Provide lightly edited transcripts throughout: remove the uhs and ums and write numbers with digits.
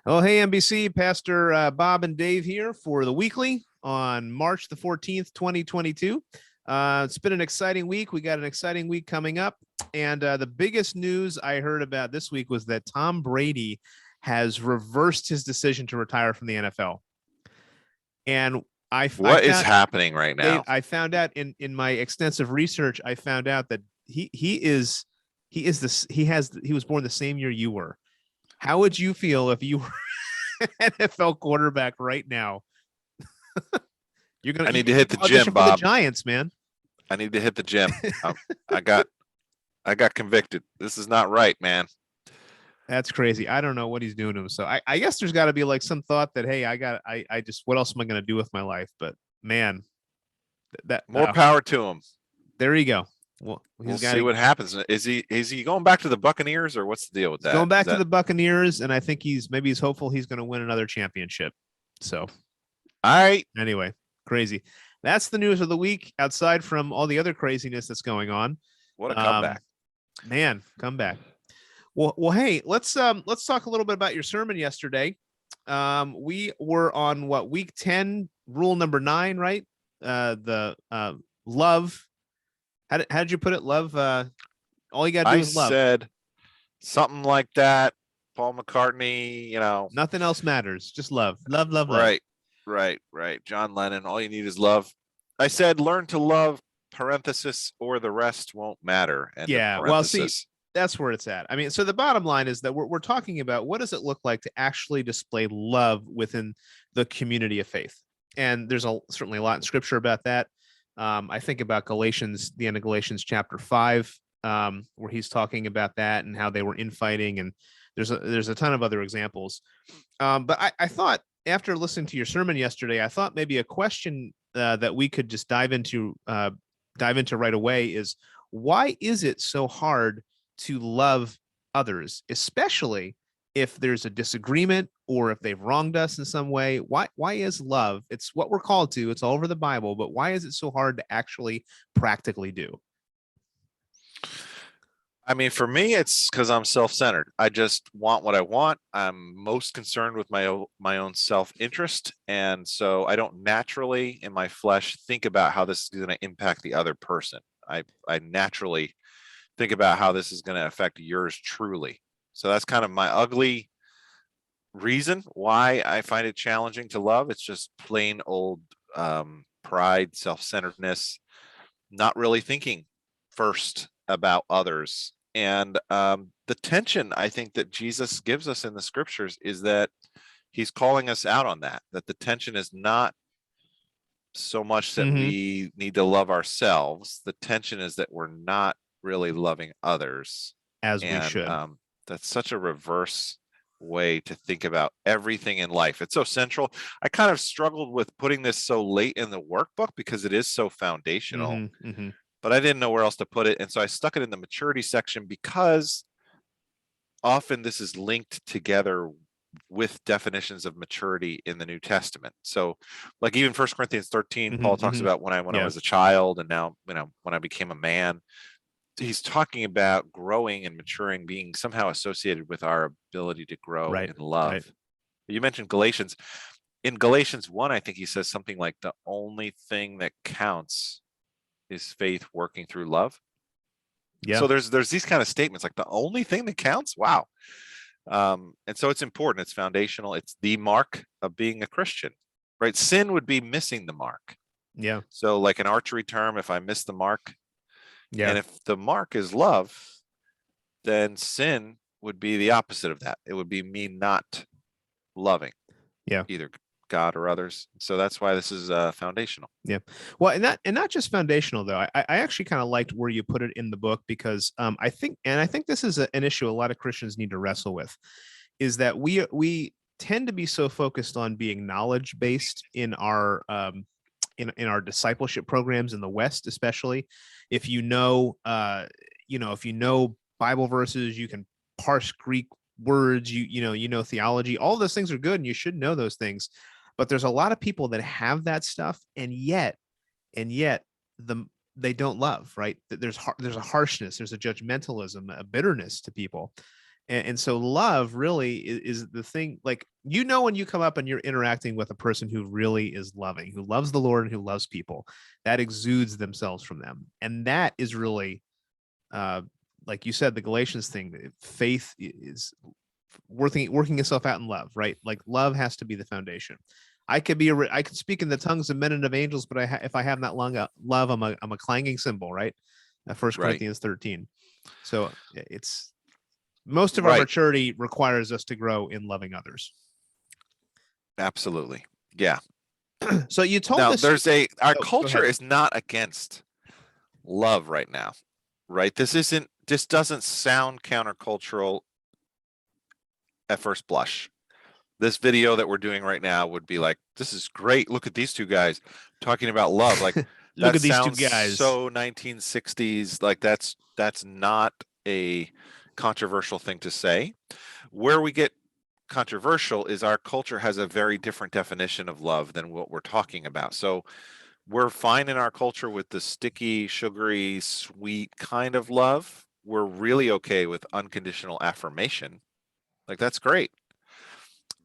Oh, hey, NBC, Pastor Bob and Dave here for the weekly on March the 14th, 2022. It's been an exciting week. We got an exciting week coming up. And the biggest news I heard about this week was that Tom Brady has reversed his decision to retire from the NFL. And I What is found, happening right Dave, now? I found out in my extensive research, I found out that he was born the same year you were. How would you feel if you were NFL quarterback right now? I You need to could hit the audition gym, for the Bob. Giants, man. I need to hit the gym. I got I got convicted. This is not right, man. That's crazy. I don't know what he's doing to him. So I guess there's got to be like some thought that, hey, I just, what else am I going to do with my life? But man, that More power to him. there you go. Well, We'll see what happens. Is he going back to the Buccaneers, or what's the deal with he's that? going back to the Buccaneers, and I think he's hopeful he's going to win another championship. So, all right. Anyway, crazy. That's the news of the week. Outside from all the other craziness that's going on, What a comeback, man! Comeback. Well, hey, let's talk a little bit about your sermon yesterday. We were on week 10, rule number 9, right? The love. How did you put it? Love. All you got to do is love. I said something like that. Paul McCartney, nothing else matters. Just love, love, love, love. Right. John Lennon. All you need is love. I said, learn to love. Parenthesis, or the rest won't matter. And yeah. Well, see, that's where it's at. I mean, so the bottom line is that we're talking about what does it look like to actually display love within the community of faith, and there's certainly a lot in Scripture about that. I think about Galatians, the end of Galatians chapter 5, where he's talking about that and how they were infighting, and there's a ton of other examples. But I thought after listening to your sermon yesterday, I thought maybe a question that we could just dive into right away is, why is it so hard to love others, especially if there's a disagreement or if they've wronged us in some way? Why is love? It's what we're called to. It's all over the Bible, but why is it so hard to actually practically do? I mean, for me, it's because I'm self-centered. I just want what I want. I'm most concerned with my own self-interest, and so I don't naturally, in my flesh, think about how this is going to impact the other person. I naturally think about how this is going to affect yours truly. So that's kind of my ugly reason why I find it challenging to love. It's just plain old pride, self-centeredness, not really thinking first about others. And the tension I think that Jesus gives us in the scriptures is that he's calling us out on that the tension is not so much that we need to love ourselves. The tension is that we're not really loving others as we should. That's such a reverse way to think about everything in life. It's so central. I kind of struggled with putting this so late in the workbook because it is so foundational, but I didn't know where else to put it. And so I stuck it in the maturity section because often this is linked together with definitions of maturity in the New Testament. So like even 1 Corinthians 13, Paul talks about when I was a child, and now, when I became a man. He's talking about growing and maturing being somehow associated with our ability to grow in love. Right. You mentioned Galatians. In Galatians 1, I think he says something like the only thing that counts is faith working through love. Yeah. So there's these kind of statements like the only thing that counts. Wow. And so it's important. It's foundational. It's the mark of being a Christian, right? Sin would be missing the mark. Yeah. So like an archery term, if I miss the mark, yeah. And if the mark is love, then sin would be the opposite of that. It would be me not loving either God or others. So that's why this is foundational. Yeah. Well, and not just foundational, though. I actually kind of liked where you put it in the book, because I think this is an issue a lot of Christians need to wrestle with, is that we tend to be so focused on being knowledge based in our in our discipleship programs in the West, especially. If you know Bible verses, you can parse Greek words, you know theology, all those things are good and you should know those things. But there's a lot of people that have that stuff, and yet they don't love, right? There's a harshness, there's a judgmentalism, a bitterness to people. And so love really is the thing, like, when you come up and you're interacting with a person who really is loving, who loves the Lord and who loves people, that exudes themselves from them. And that is really, uh, like you said, the Galatians thing, faith is working itself out in love, right? Like love has to be the foundation. I could I could speak in the tongues of men and of angels, but if I have not love, I'm a clanging cymbal, right? First Right. Corinthians 13. So it's, most of our Right. maturity requires us to grow in loving others. Absolutely. Yeah. So you told Now us our go culture ahead. is not against love right now, right? This doesn't sound countercultural at first blush. This video that we're doing right now would be like, this is great. Look at these two guys talking about love. Like Look that at these two sounds guys. so 1960s. Like that's not a controversial thing to say. Where we get controversial is our culture has a very different definition of love than what we're talking about. So we're fine in our culture with the sticky, sugary, sweet kind of love. We're really okay with unconditional affirmation. Like that's great.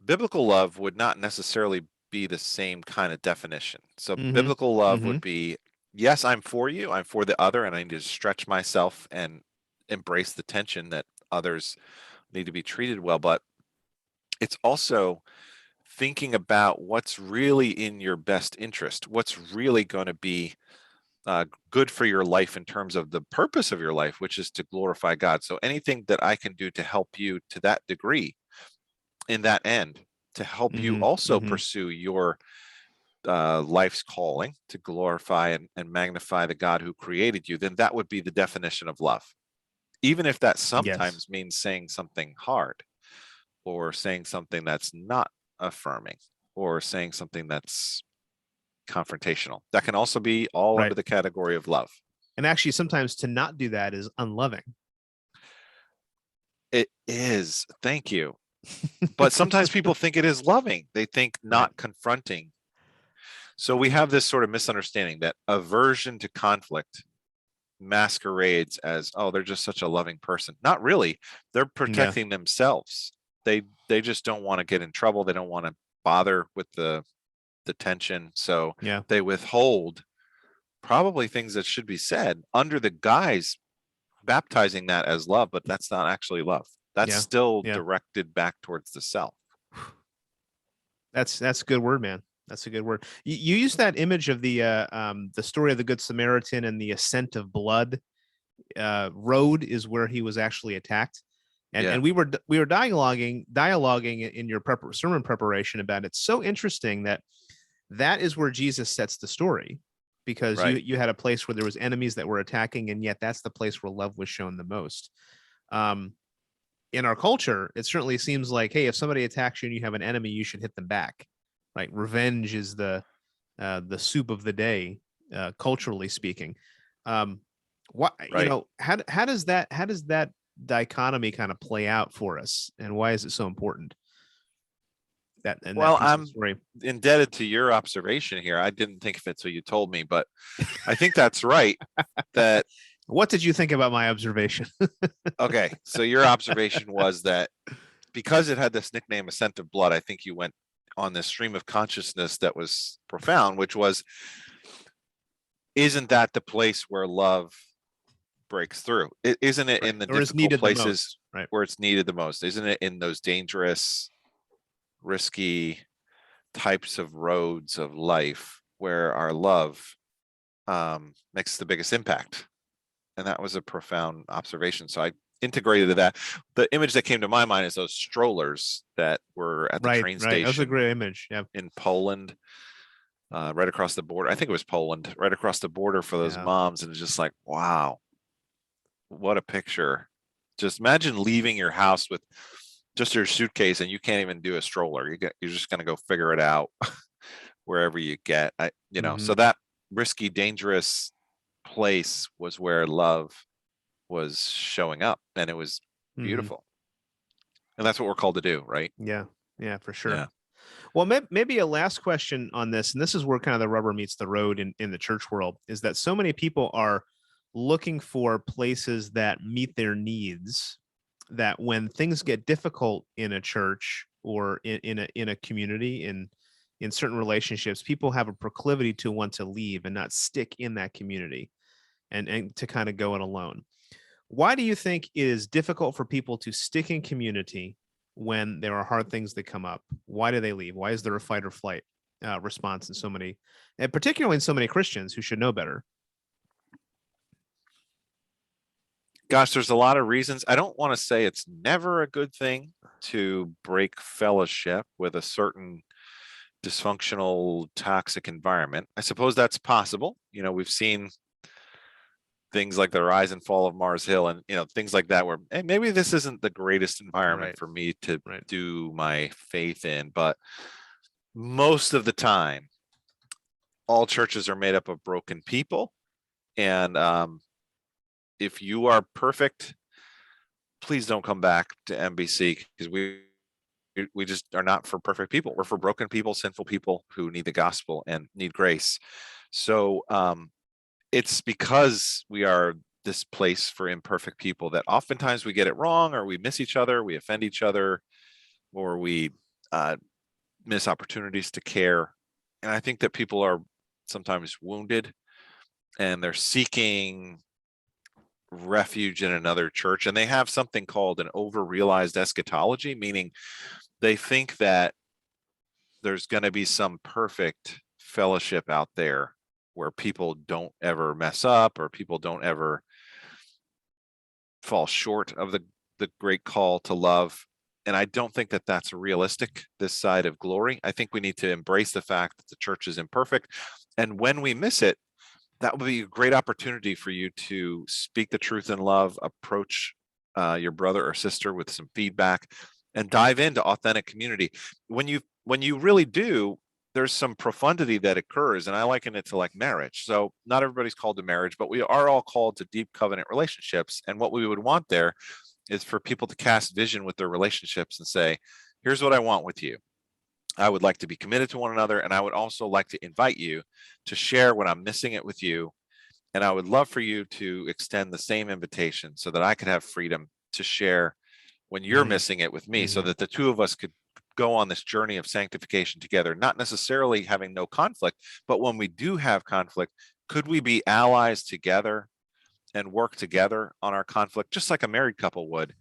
Biblical love would not necessarily be the same kind of definition. So Mm-hmm. biblical love Mm-hmm. would be, yes, I'm for you, I'm for the other, and I need to stretch myself and embrace the tension that others need to be treated well. But it's also thinking about what's really in your best interest, what's really going to be good for your life in terms of the purpose of your life, which is to glorify God. So anything that I can do to help you to that degree in that end, to help you Mm-hmm. also Mm-hmm. pursue your life's calling to glorify and magnify the God who created you, then that would be the definition of love. Even if that Yes. sometimes means saying something hard or saying something that's not affirming or saying something that's confrontational. That can also be all Right. under the category of love. And actually, sometimes to not do that is unloving. It is. Thank you. But sometimes people think it is loving. They think Right. not confronting. So we have this sort of misunderstanding that aversion to conflict masquerades as, oh, they're just such a loving person. Not really. They're Yeah. protecting themselves. They just don't want to get in trouble. They don't want to bother with the tension. So Yeah. they withhold probably things that should be said under the guise baptizing that as love, but that's not actually love. That's Yeah. still Yeah. directed back towards the self. That's a good word, man. That's a good word. You use that image of the story of the Good Samaritan and the ascent of blood. Road is where he was actually attacked. Yeah. And we were dialoguing in your sermon preparation about it. It's so interesting that is where Jesus sets the story, because Right. you had a place where there was enemies that were attacking, and yet that's the place where love was shown the most. In our culture, it certainly seems like, hey, if somebody attacks you and you have an enemy, you should hit them back. Like revenge is the soup of the day, culturally speaking. What Right. how does that dichotomy kind of play out for us, and why is it so important, that Well, piece of the I'm story? indebted to your observation here. I didn't think of it till you told me, but I think that's right. That What did you think about my observation? okay. So your observation was that because it had this nickname, Ascent of Blood, I think you went on this stream of consciousness that was profound, which was, isn't that the place where love breaks through? Isn't it Right, in the or is difficult needed the places most, right? where it's needed the most? Isn't it in those dangerous, risky types of roads of life where our love makes the biggest impact? And that was a profound observation. So I integrated that. The image that came to my mind is those strollers that were at the Right, train right. That's a station great image. Yeah, in Poland, right across the border. I think it was Poland, right across the border for those yeah. moms. And it's just like, wow, what a picture. Just imagine leaving your house with just your suitcase and you can't even do a stroller. You're just going to go figure it out wherever you get. So Mm-hmm. that risky, dangerous place was where love was showing up, and it was Mm-hmm. beautiful. And that's what we're called to do, right? Yeah, yeah, for sure. Yeah. Well, maybe a last question on this, and this is where kind of the rubber meets the road in the church world, is that so many people are looking for places that meet their needs, that when things get difficult in a church or in a community, in certain relationships, people have a proclivity to want to leave and not stick in that community, and to kind of go it alone. Why do you think it is difficult for people to stick in community when there are hard things that come up? Why do they leave? Why is there a fight or flight response in so many, and particularly in so many Christians who should know better? Gosh, there's a lot of reasons. I don't want to say it's never a good thing to break fellowship with a certain dysfunctional, toxic environment. I suppose that's possible. We've seen things like the rise and fall of Mars Hill, and things like that, where maybe this isn't the greatest environment for me to do my faith in. But most of the time, all churches are made up of broken people, and if you are perfect, please don't come back to MBC, because we just are not for perfect people. We're for broken people, sinful people who need the gospel and need grace. So it's because we are this place for imperfect people that oftentimes we get it wrong, or we miss each other, we offend each other, or we miss opportunities to care. And I think that people are sometimes wounded, and they're seeking refuge in another church, and they have something called an over-realized eschatology, meaning they think that there's going to be some perfect fellowship out there where people don't ever mess up, or people don't ever fall short of the great call to love. And I don't think that that's realistic this side of glory. I think we need to embrace the fact that the church is imperfect, and when we miss it, that would be a great opportunity for you to speak the truth in love, approach your brother or sister with some feedback, and dive into authentic community. When you really do, there's some profundity that occurs, and I liken it to like marriage. So not everybody's called to marriage, but we are all called to deep covenant relationships. And what we would want there is for people to cast vision with their relationships and say, here's what I want with you. I would like to be committed to one another, and I would also like to invite you to share when I'm missing it with you. And I would love for you to extend the same invitation so that I could have freedom to share when you're missing it with me, so that the two of us could go on this journey of sanctification together, not necessarily having no conflict, but when we do have conflict, could we be allies together and work together on our conflict, just like a married couple would?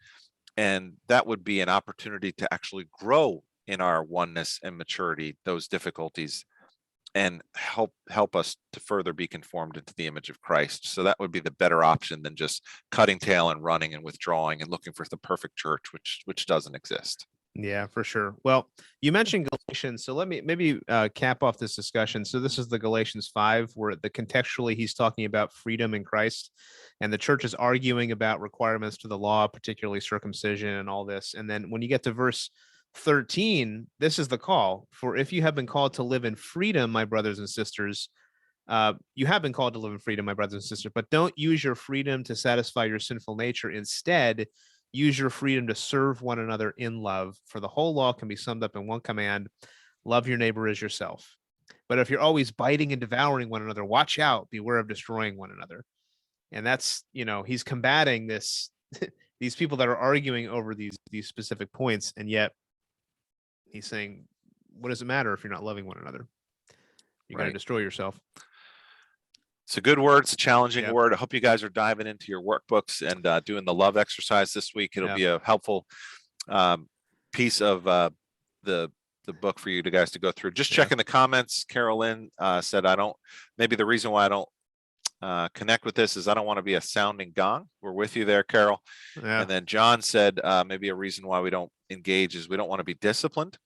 And that would be an opportunity to actually grow in our oneness and maturity, those difficulties, and help us to further be conformed into the image of Christ. So that would be the better option than just cutting tail and running and withdrawing and looking for the perfect church, which doesn't exist. Yeah, for sure. Well, you mentioned Galatians, so let me maybe cap off this discussion. So this is the Galatians 5, where contextually he's talking about freedom in Christ, and the church is arguing about requirements to the law, particularly circumcision and all this. And then when you get to verse 13, this is the call: for if you have been called to live in freedom, my brothers and sisters, you have been called to live in freedom, my brothers and sisters, but don't use your freedom to satisfy your sinful nature. Instead, use your freedom to serve one another in love. For the whole law can be summed up in one command: love your neighbor as yourself. But if you're always biting and devouring one another, watch out, beware of destroying one another. And that's, he's combating this, these people that are arguing over these specific points. And yet he's saying, what does it matter if you're not loving one another? You're going to destroy yourself. It's a good word. It's a challenging word. I hope you guys are diving into your workbooks and doing the love exercise this week. It'll be a helpful piece of the book for you guys to go through. Just checking the comments. Carolyn said, maybe the reason why I don't connect with this is I don't want to be a sounding gong. We're with you there, Carol. And then John said, maybe a reason why we don't engage is we don't want to be disciplined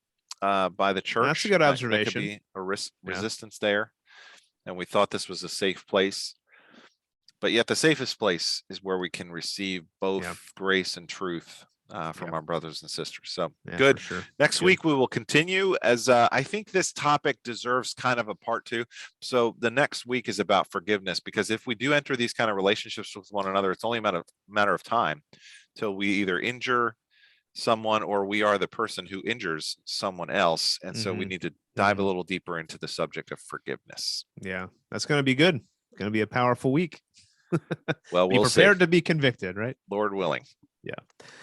by the church. That's a good observation. There could be a resistance there. And we thought this was a safe place, but yet the safest place is where we can receive both grace and truth from our brothers and sisters. So good. Sure. Next week we will continue, as I think this topic deserves kind of a part 2. So the next week is about forgiveness, because if we do enter these kind of relationships with one another, it's only a matter of time till we either injure someone or we are the person who injures someone else. And so we need to dive a little deeper into the subject of forgiveness. Yeah, that's going to be good. It's going to be a powerful week. Well, be prepared to be convicted, right? Lord willing. Yeah.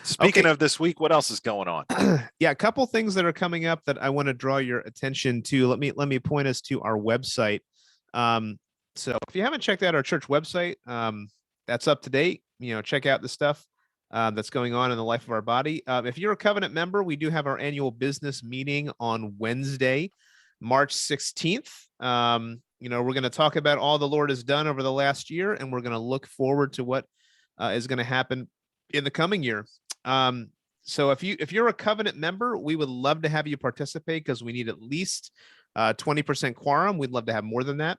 Speaking of this week, what else is going on? Yeah, a couple things that are coming up that I want to draw your attention to. Let me point us to our website. So if you haven't checked out our church website, that's up to date. Check out the stuff that's going on in the life of our body. If you're a covenant member, we do have our annual business meeting on Wednesday, March 16th. We're going to talk about all the Lord has done over the last year, and we're going to look forward to what is going to happen in the coming year. So if you're a covenant member, we would love to have you participate because we need at least 20% quorum. We'd love to have more than that.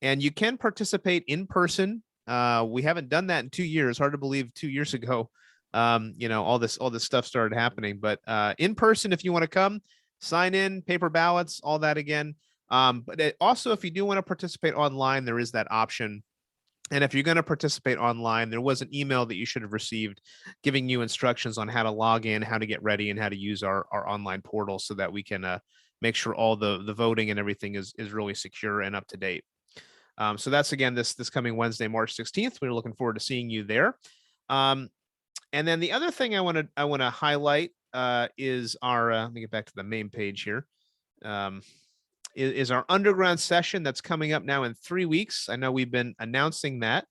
And you can participate in person. We haven't done that in 2 years. Hard to believe 2 years ago, all this stuff started happening. But in person, if you want to come, sign in, paper ballots, all that again. But also, if you do want to participate online, there is that option. And if you're going to participate online, there was an email that you should have received giving you instructions on how to log in, how to get ready, and how to use our online portal so that we can make sure all the voting and everything is really secure and up to date. So that's, again, this coming Wednesday, March 16th. We're looking forward to seeing you there. And then the other thing I want to highlight is our let me get back to the main page here. Is our underground session that's coming up now in 3 weeks. I know we've been announcing that.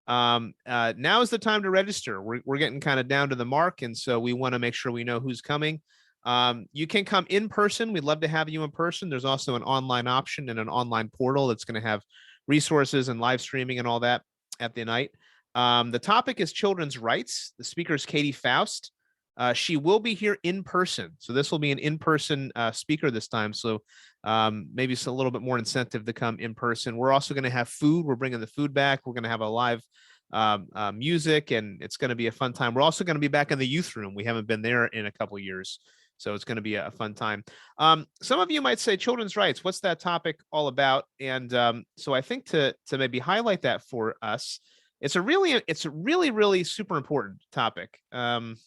Now is the time to register. We're getting kind of down to the mark, and so we want to make sure we know who's coming. You can come in person. We'd love to have you in person. There's also an online option and an online portal that's going to have resources and live streaming and all that at the night. The topic is children's rights. The speaker is Katie Faust. She will be here in person. So this will be an in-person speaker this time. So maybe it's a little bit more incentive to come in person. We're also going to have food. We're bringing the food back. We're going to have a live music, and it's going to be a fun time. We're also going to be back in the youth room. We haven't been there in a couple of years. So it's going to be a fun time. Some of you might say, children's rights, what's that topic all about? And so I think to maybe highlight that for us, it's a really super important topic. And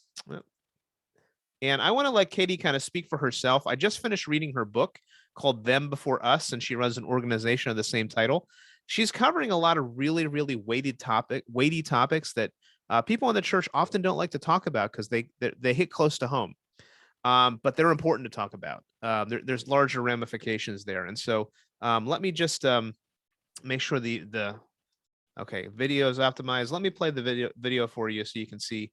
I want to let Katie kind of speak for herself. I just finished reading her book called Them Before Us, and she runs an organization of the same title. She's covering a lot of really weighty topics that people in the church often don't like to talk about because they hit close to home. But they're important to talk about. There's larger ramifications there. And so let me just make sure okay, video is optimized. Let me play the video for you so you can see.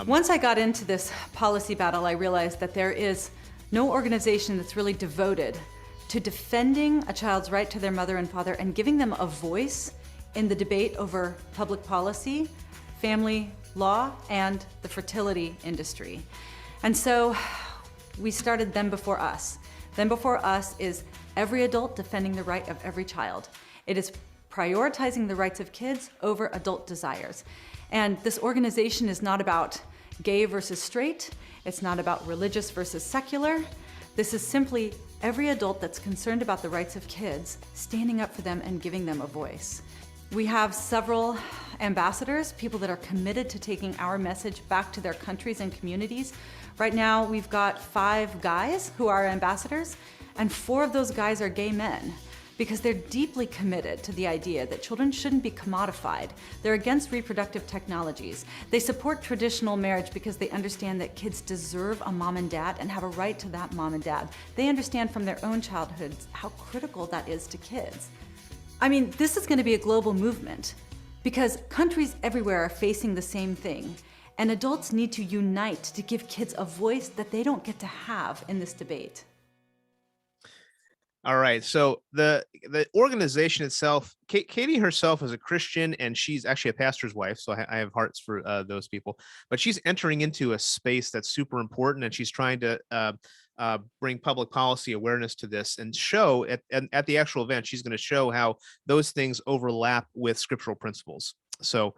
Once I got into this policy battle, I realized that there is no organization that's really devoted to defending a child's right to their mother and father and giving them a voice in the debate over public policy, family law, and the fertility industry. And so we started Them Before Us. Them Before Us is every adult defending the right of every child. It is prioritizing the rights of kids over adult desires. And this organization is not about gay versus straight. It's not about religious versus secular. This is simply every adult that's concerned about the rights of kids, standing up for them and giving them a voice. We have several ambassadors, people that are committed to taking our message back to their countries and communities. Right now, we've got 5 guys who are ambassadors, and 4 of those guys are gay men, because they're deeply committed to the idea that children shouldn't be commodified. They're against reproductive technologies. They support traditional marriage because they understand that kids deserve a mom and dad and have a right to that mom and dad. They understand from their own childhoods how critical that is to kids. I mean, this is going to be a global movement because countries everywhere are facing the same thing, and adults need to unite to give kids a voice that they don't get to have in this debate. All right. So the organization itself, Katie herself is a Christian, and she's actually a pastor's wife. So I have hearts for those people. But she's entering into a space that's super important, and she's trying to bring public policy awareness to this and show at the actual event. She's going to show how those things overlap with scriptural principles. So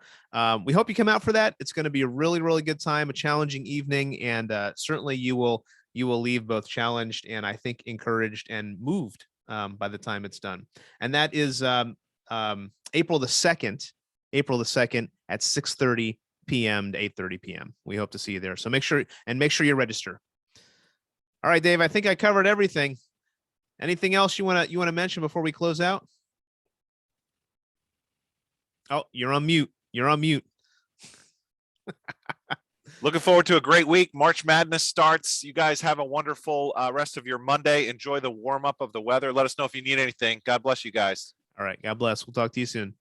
we hope you come out for that. It's going to be a really good time, a challenging evening, and certainly you will leave both challenged and I think encouraged and moved by the time it's done. And that is April the 2nd at 6:30 p.m. to 8:30 p.m. We hope to see you there. So make sure you register. All right, Dave, I think I covered everything. Anything else you want to mention before we close out? Oh, you're on mute. Looking forward to a great week. March Madness starts. You guys have a wonderful rest of your Monday. Enjoy the warm up of the weather. Let us know if you need anything. God bless you guys. All right. God bless. We'll talk to you soon.